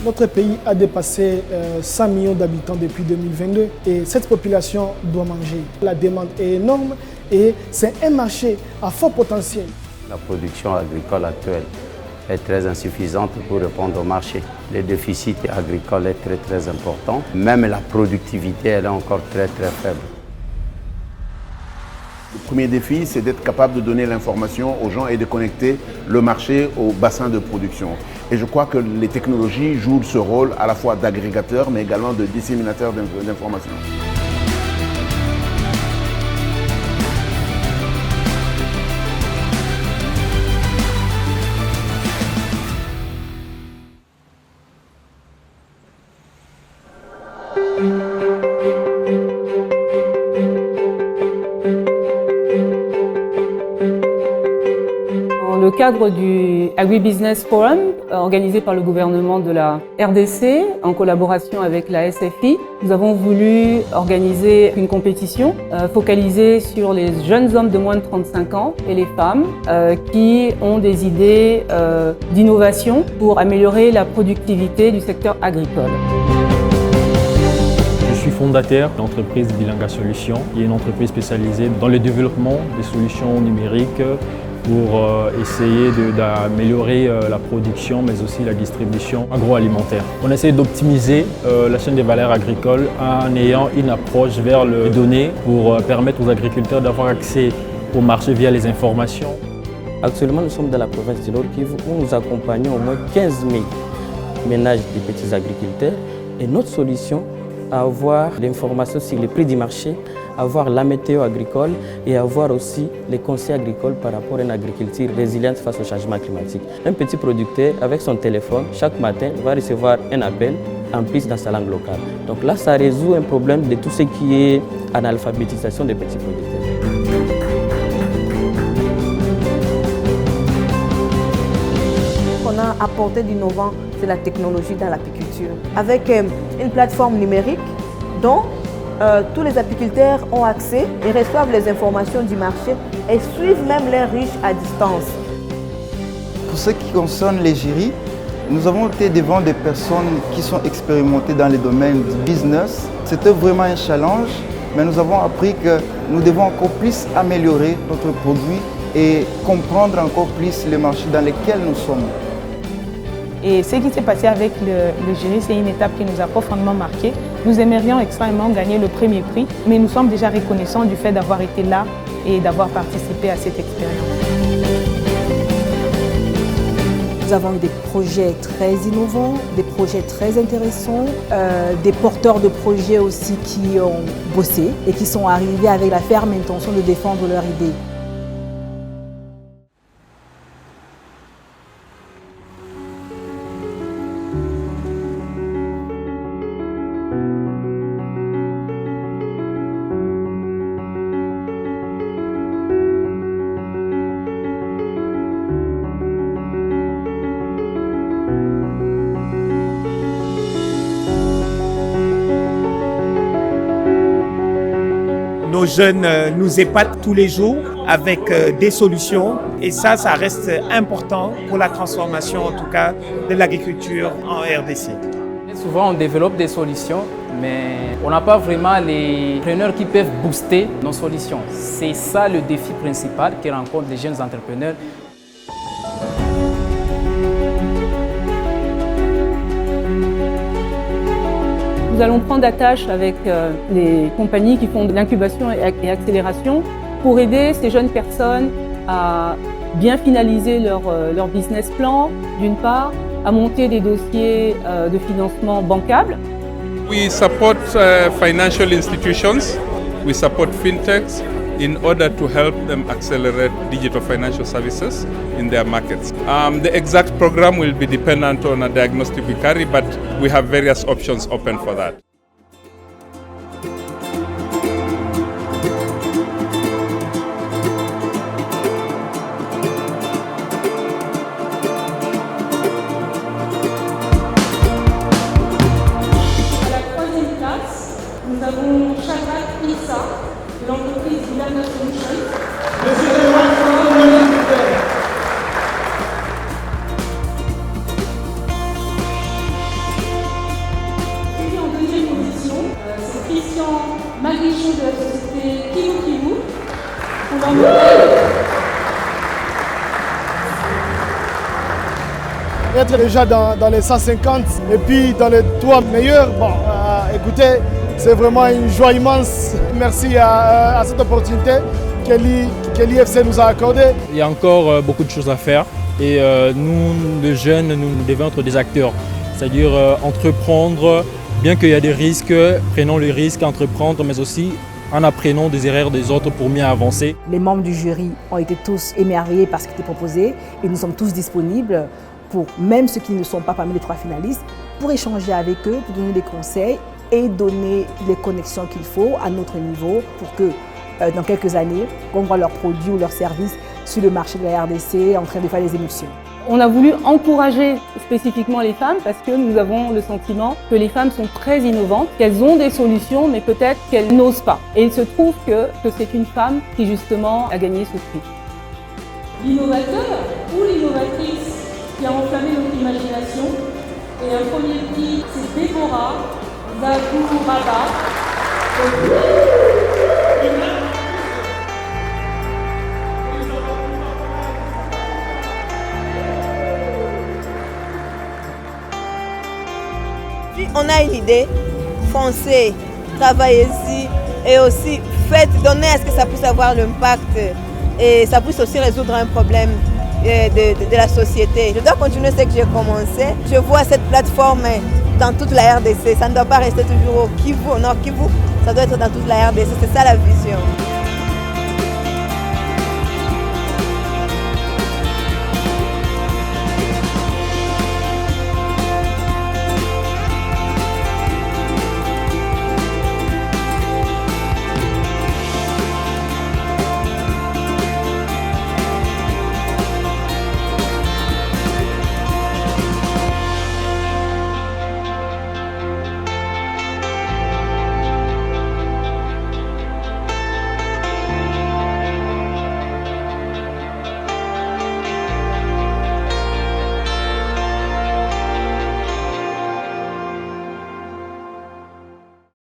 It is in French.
Notre pays a dépassé 100 millions d'habitants depuis 2022 et cette population doit manger. La demande est énorme et c'est un marché à fort potentiel. La production agricole actuelle est très insuffisante pour répondre au marché. Le déficit agricole est très important. Même la productivité elle est encore très faible. Le premier défi, c'est d'être capable de donner l'information aux gens et de connecter le marché au bassin de production. Et je crois que les technologies jouent ce rôle à la fois d'agrégateur, mais également de disséminateur d'informations. Dans le cadre du Agribusiness Forum, organisé par le gouvernement de la RDC, en collaboration avec la SFI, nous avons voulu organiser une compétition focalisée sur les jeunes hommes de moins de 35 ans et les femmes qui ont des idées d'innovation pour améliorer la productivité du secteur agricole. Je suis fondateur de l'entreprise Bilanga Solutions, qui est une entreprise spécialisée dans le développement des solutions numériques pour essayer d'améliorer la production mais aussi la distribution agroalimentaire. On essaie d'optimiser la chaîne des valeurs agricoles en ayant une approche vers les données pour permettre aux agriculteurs d'avoir accès au marché via les informations. Actuellement, nous sommes dans la province du Nord Kivu où nous accompagnons au moins 15 000 ménages des petits agriculteurs et notre solution à avoir l'information sur les prix du marché, avoir la météo agricole et avoir aussi les conseils agricoles par rapport à une agriculture résiliente face au changement climatique. Un petit producteur, avec son téléphone, chaque matin, va recevoir un appel en plus dans sa langue locale. Donc là, ça résout un problème de tout ce qui est analphabétisation des petits producteurs. On a apporté d'innovant, c'est la technologie dans l'apiculture. Avec une plateforme numérique dont tous les apiculteurs ont accès et reçoivent les informations du marché et suivent même leurs riches à distance. Pour ce qui concerne les jurys, nous avons été devant des personnes qui sont expérimentées dans les domaines du business. C'était vraiment un challenge, mais nous avons appris que nous devons encore plus améliorer notre produit et comprendre encore plus les marchés dans lesquels nous sommes. Et ce qui s'est passé avec le jury, c'est une étape qui nous a profondément marqué. Nous aimerions extrêmement gagner le premier prix, mais nous sommes déjà reconnaissants du fait d'avoir été là et d'avoir participé à cette expérience. Nous avons eu des projets très innovants, des projets très intéressants, des porteurs de projets aussi qui ont bossé et qui sont arrivés avec la ferme intention de défendre leurs idées. Nos jeunes nous épatent tous les jours avec des solutions et ça reste important pour la transformation en tout cas de l'agriculture en RDC. Souvent on développe des solutions mais on n'a pas vraiment les entrepreneurs qui peuvent booster nos solutions. C'est ça le défi principal que rencontrent les jeunes entrepreneurs. Nous allons prendre attache avec les compagnies qui font de l'incubation et accélération pour aider ces jeunes personnes à bien finaliser leur business plan, d'une part, à monter des dossiers de financement bancables. We support financial institutions, we support fintechs in order to help them accelerate digital financial services in their markets. The exact program will be dependent on a diagnostic we carry, but we have various options open for that. La troisième étape, ça, de l'entreprise Bilanga Solutions. Et en deuxième position, c'est Christian Magrichon de la société Kivu Kivu pour l'entreprise. Être déjà dans les 150 et puis dans les 3 meilleurs, bon, écoutez, c'est vraiment une joie immense. Merci à cette opportunité que l'IFC nous a accordée. Il y a encore beaucoup de choses à faire et nous, les jeunes, nous devons être des acteurs. C'est-à-dire entreprendre, bien qu'il y a des risques, prenons le risque, entreprendre, mais aussi en apprenant des erreurs des autres pour mieux avancer. Les membres du jury ont été tous émerveillés par ce qui était proposé et nous sommes tous disponibles pour, même ceux qui ne sont pas parmi les 3 finalistes, pour échanger avec eux, pour donner des conseils et donner les connexions qu'il faut à notre niveau pour que dans quelques années, on voit leurs produits ou leurs services sur le marché de la RDC en train de faire des émulsions. On a voulu encourager spécifiquement les femmes parce que nous avons le sentiment que les femmes sont très innovantes, qu'elles ont des solutions mais peut-être qu'elles n'osent pas. Et il se trouve que c'est une femme qui justement a gagné ce prix. L'innovateur ou l'innovatrice qui a enflammé notre imagination. Et un premier prix, c'est Déborah Zagouraba. Puis on a une idée, foncez, travaillez-y et aussi donnez à ce que ça puisse avoir l'impact et ça puisse aussi résoudre un problème de la société. Je dois continuer ce que j'ai commencé. Je vois cette plateforme dans toute la RDC. Ça ne doit pas rester toujours au Kivu, au Nord Kivu. Ça doit être dans toute la RDC. C'est ça la vision.